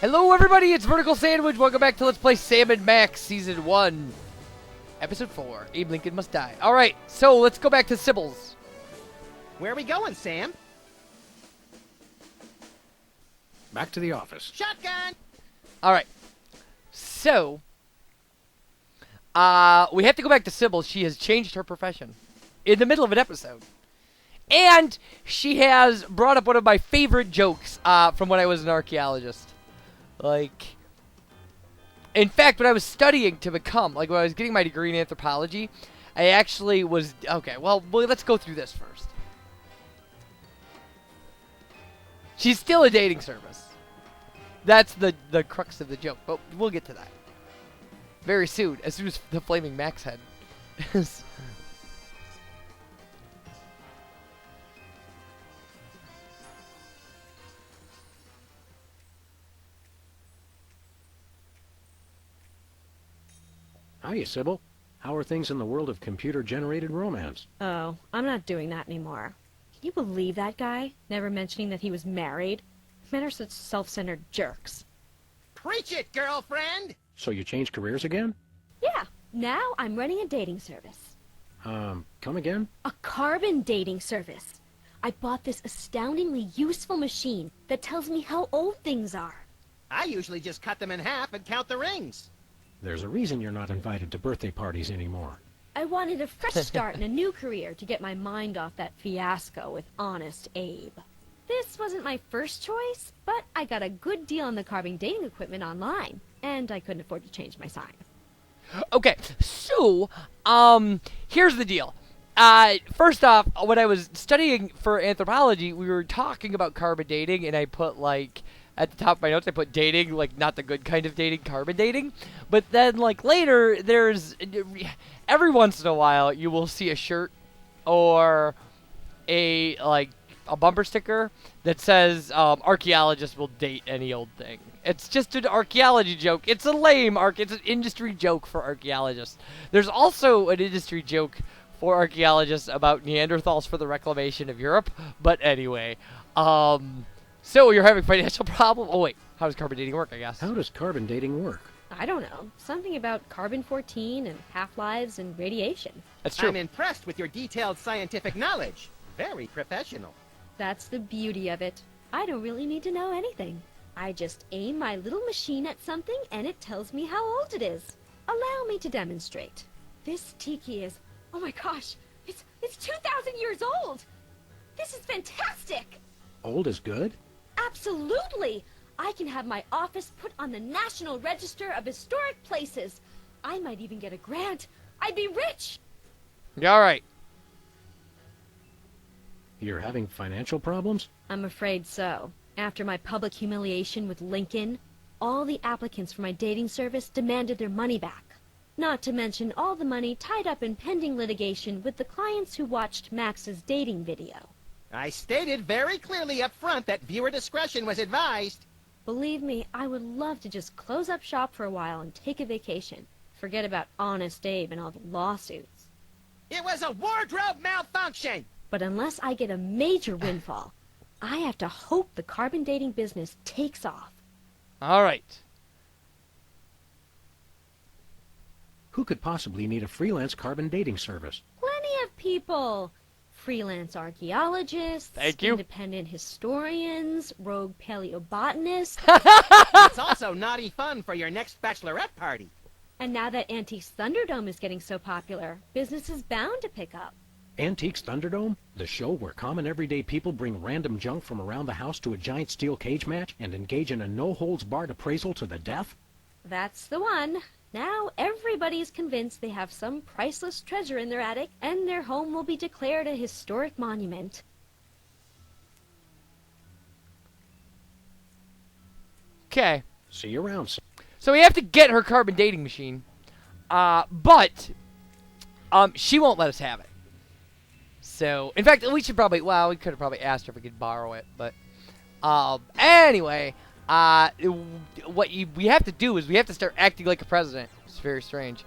Hello everybody, it's Vertical Sandwich. Welcome back to Let's Play Sam & Max Season 1, Episode 4, Abe Lincoln Must Die. Alright, so let's go back to Sybil's. Where are we going, Sam? Back to the office. Shotgun! Alright, so, we have to go back to Sybil. She has changed her profession in the middle of an episode. And she has brought up one of my favorite jokes from when I was an archaeologist. Like, in fact, when I was studying to become, like when I was getting my degree in anthropology, I actually was, okay, well, let's go through this first. She's still a dating service. That's the crux of the joke, but we'll get to that very soon, as soon as the Flaming Max head is... Hiya, Sybil. How are things in the world of computer-generated romance? Oh, I'm not doing that anymore. Can you believe that guy? Never mentioning that he was married? Men are such self-centered jerks. Preach it, girlfriend! So you changed careers again? Yeah, now I'm running a dating service. Come again? A carbon dating service. I bought this astoundingly useful machine that tells me how old things are. I usually just cut them in half and count the rings. There's a reason you're not invited to birthday parties anymore. I wanted a fresh start in a new career to get my mind off that fiasco with Honest Abe. This wasn't my first choice, but I got a good deal on the carbon dating equipment online, and I couldn't afford to change my sign. Okay, so, here's the deal. First off, when I was studying for anthropology, we were talking about carbon dating, and I put, like, at the top of my notes, I put dating, like, not the good kind of dating, carbon dating. But then, like, later, there's, every once in a while, you will see a shirt or a, like, a bumper sticker that says, archaeologists will date any old thing. It's just an archaeology joke. It's a lame it's an industry joke for archaeologists. There's also an industry joke for archaeologists about Neanderthals for the reclamation of Europe. But anyway, so you're having financial problem? Oh wait, how does carbon dating work, I guess? How does carbon dating work? I don't know. Something about carbon-14 and half-lives and radiation. That's true. I'm impressed with your detailed scientific knowledge. Very professional. That's the beauty of it. I don't really need to know anything. I just aim my little machine at something and it tells me how old it is. Allow me to demonstrate. This tiki is, oh my gosh, it's 2,000 years old! This is fantastic! Old is good? Absolutely! I can have my office put on the National Register of Historic Places. I might even get a grant. I'd be rich! Yeah, all right. You're having financial problems? I'm afraid so. After my public humiliation with Lincoln, all the applicants for my dating service demanded their money back. Not to mention all the money tied up in pending litigation with the clients who watched Max's dating video. I stated very clearly up front that viewer discretion was advised. Believe me, I would love to just close up shop for a while and take a vacation. Forget about Honest Abe and all the lawsuits. It was a wardrobe malfunction! But unless I get a major windfall, I have to hope the carbon dating business takes off. All right. Who could possibly need a freelance carbon dating service? Plenty of people. Freelance archaeologists, Thank you. independent historians, rogue paleobotanists. It's also naughty fun for your next bachelorette party. And now that Antiques Thunderdome is getting so popular, business is bound to pick up. Antiques Thunderdome? The show where common everyday people bring random junk from around the house to a giant steel cage match and engage in a no-holds-barred appraisal to the death? That's the one. Now everybody's convinced they have some priceless treasure in their attic, and their home will be declared a historic monument. Okay. See you around, sir. So we have to get her carbon dating machine, but she won't let us have it. So, in fact, we should probably, well, we could have probably asked her if we could borrow it, but anyway, what we have to do is we have to start acting like a president. It's very strange.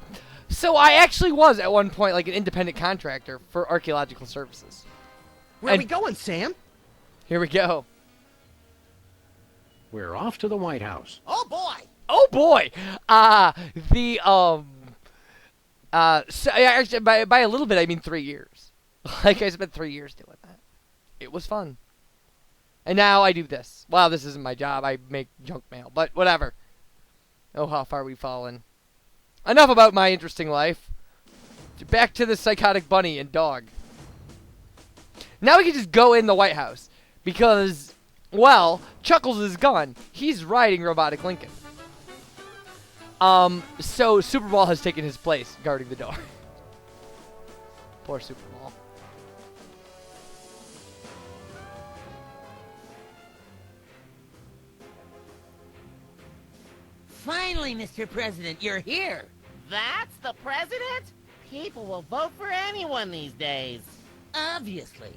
So I actually was at one point like an independent contractor for archaeological services. Where are we going, Sam? Here we go. We're off to the White House. Oh boy! Oh boy! So actually, by a little bit, I mean 3 years. Like, I spent 3 years doing that. It was fun. And now I do this. Well, this isn't my job. I make junk mail, but whatever. Oh, how far we've fallen. Enough about my interesting life. Back to the psychotic bunny and dog. Now we can just go in the White House. Because, well, Chuckles is gone. He's riding Robotic Lincoln. So Super Ball has taken his place guarding the door. Poor Super Ball. Finally, Mr. President, you're here. That's the president? People will vote for anyone these days. Obviously.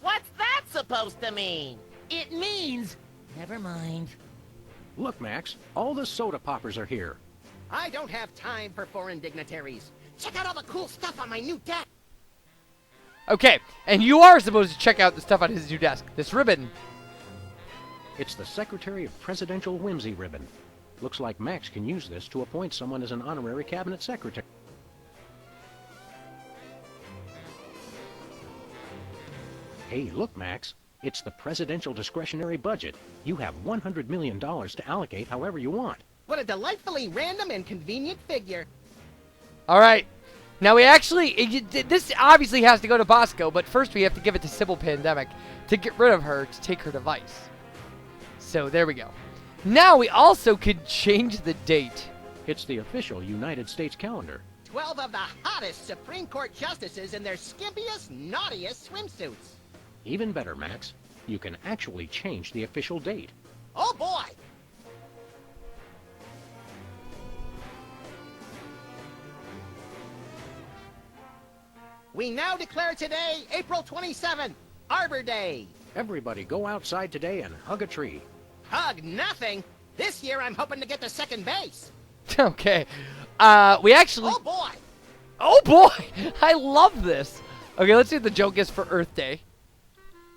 What's that supposed to mean? It means... Never mind. Look, Max, all the soda poppers are here. I don't have time for foreign dignitaries. Check out all the cool stuff on my new desk. Okay, and you are supposed to check out the stuff on his new desk. This ribbon. It's the Secretary of Presidential Whimsy ribbon. Looks like Max can use this to appoint someone as an honorary cabinet secretary. Hey, look, Max. It's the presidential discretionary budget. You have $100 million to allocate however you want. What a delightfully random and convenient figure. All right. Now we actually... This obviously has to go to Bosco, but first we have to give it to Sybil Pandemic to get rid of her to take her device. So there we go. Now we also could change the date. It's the official United States calendar. 12 of the hottest Supreme Court justices in their skimpiest, naughtiest swimsuits. Even better, Max. You can actually change the official date. Oh boy! We now declare today, April 27th, Arbor Day. Everybody go outside today and hug a tree. Hug nothing. This year I'm hoping to get to second base. Okay. We actually... Oh boy! Oh boy! I love this. Okay, let's see what the joke is for Earth Day.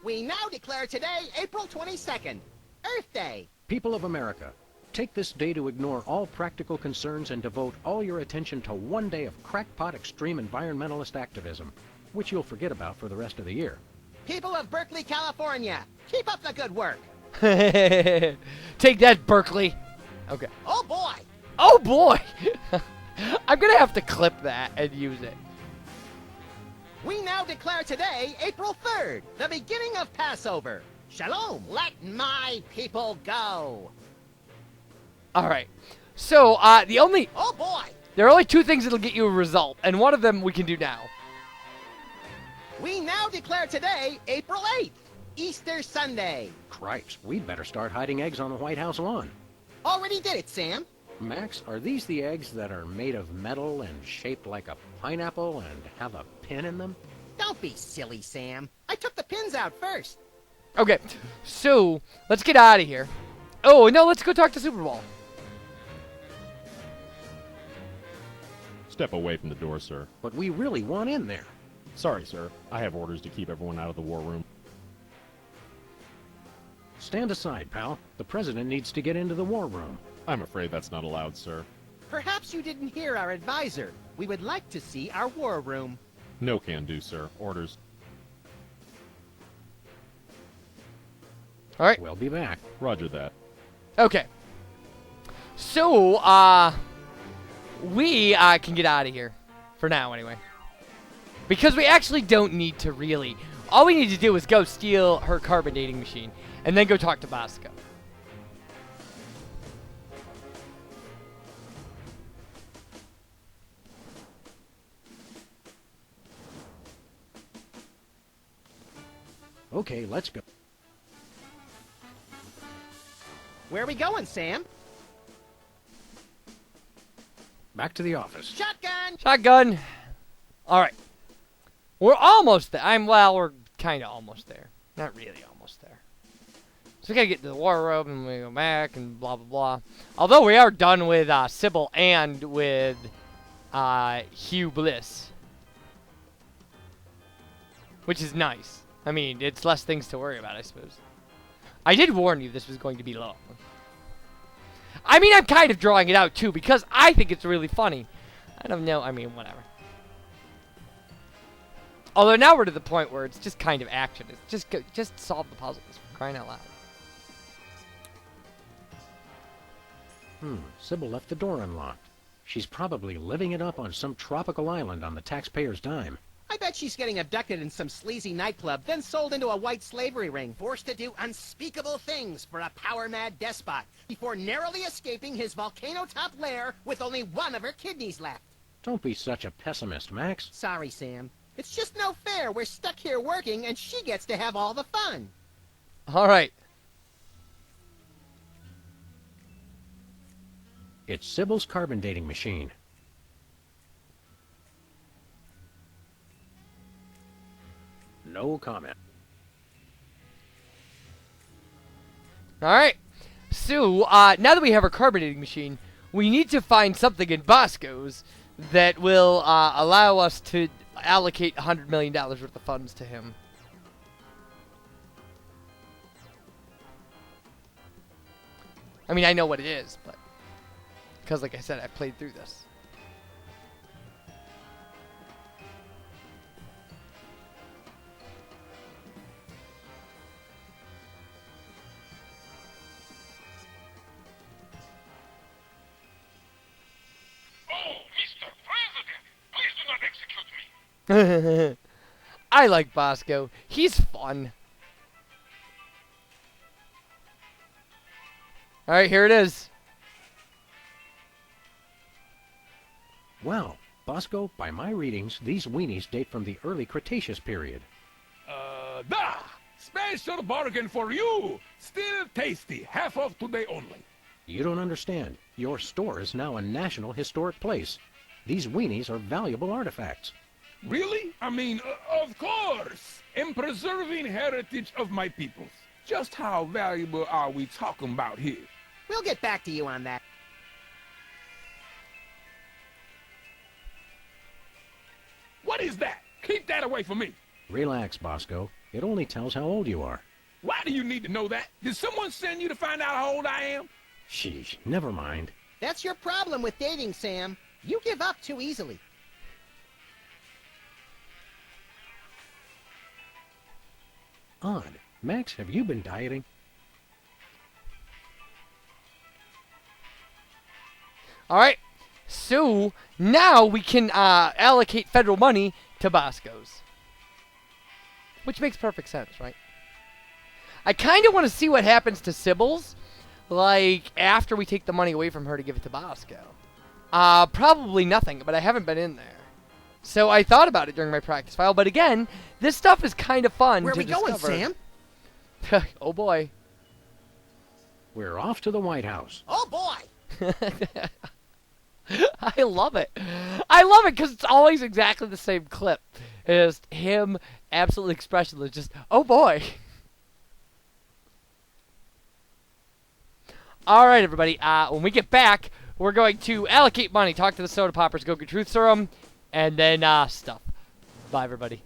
We now declare today, April 22nd, Earth Day. People of America, take this day to ignore all practical concerns and devote all your attention to one day of crackpot extreme environmentalist activism, which you'll forget about for the rest of the year. People of Berkeley, California, keep up the good work. Take that, Berkeley. Okay. Oh boy! Oh boy! I'm gonna have to clip that and use it. We now declare today, April 3rd, the beginning of Passover. Shalom, let my people go. All right. So, Oh boy! there are only two things that'll get you a result, and one of them we can do now. We now declare today, April 8th, Easter Sunday. Cripes, we'd better start hiding eggs on the White House lawn. Already did it, Sam. Max, are these the eggs that are made of metal and shaped like a pineapple and have a pin in them? Don't be silly, Sam. I took the pins out first. Okay. So, let's get out of here. Oh, no, let's go talk to Super Bowl. Step away from the door, sir. But we really want in there. Sorry, sir. I have orders to keep everyone out of the war room. Stand aside, pal. The president needs to get into the war room. I'm afraid that's not allowed, sir. Perhaps you didn't hear our advisor. We would like to see our war room. No can do, sir. Orders. All right. We'll be back. Roger that. Okay. So, we can get out of here. For now, anyway. Because we actually don't need to really... All we need to do is go steal her carbon dating machine. And then go talk to Bosco. Okay, let's go. Where are we going, Sam? Back to the office. Shotgun! Shotgun. All right. We're almost there. We're kind of almost there. Not really almost there. So we gotta get to the war room and we go back and blah, blah, blah. Although we are done with Sybil and with Hugh Bliss. Which is nice. I mean, it's less things to worry about, I suppose. I did warn you this was going to be long. I mean, I'm kind of drawing it out, too, because I think it's really funny. I don't know. I mean, whatever. Although now we're to the point where it's just kind of action. It's just solve the puzzles, for crying out loud. Sybil left the door unlocked. She's probably living it up on some tropical island on the taxpayer's dime. I bet she's getting abducted in some sleazy nightclub, then sold into a white slavery ring, forced to do unspeakable things for a power-mad despot, before narrowly escaping his volcano-top lair with only one of her kidneys left. Don't be such a pessimist, Max. Sorry, Sam. It's just no fair. We're stuck here working, and she gets to have all the fun. All right. It's Sybil's carbon dating machine. No comment. All right. So, now that we have our carbonating machine, we need to find something in Bosco's that will allow us to allocate $100 million worth of funds to him. I mean, I know what it is, but because, like I said, I've played through this. I like Bosco. He's fun. Alright, here it is. Well, Bosco, by my readings, these weenies date from the early Cretaceous period. Da! Special bargain for you! Still tasty, half off today only. You don't understand. Your store is now a national historic place. These weenies are valuable artifacts. Really? I mean, of course! In preserving heritage of my peoples. Just how valuable are we talking about here? We'll get back to you on that. What is that? Keep that away from me! Relax, Bosco. It only tells how old you are. Why do you need to know that? Did someone send you to find out how old I am? Sheesh, never mind. That's your problem with dating, Sam. You give up too easily. Odd. Max, have you been dieting? Alright. So, now we can allocate federal money to Bosco's. Which makes perfect sense, right? I kind of want to see what happens to Sybil's, like, after we take the money away from her to give it to Bosco. Probably nothing, but I haven't been in there. So I thought about it during my practice file, but again, this stuff is kind of fun Where to are we going, discover. Sam? Oh boy. We're off to the White House. Oh, boy! I love it. I love it because it's always exactly the same clip. It's him absolutely expressionless, just, oh boy. Alright, everybody. When we get back, we're going to allocate money, talk to the soda poppers, go get truth serum, and then stuff. Bye, everybody.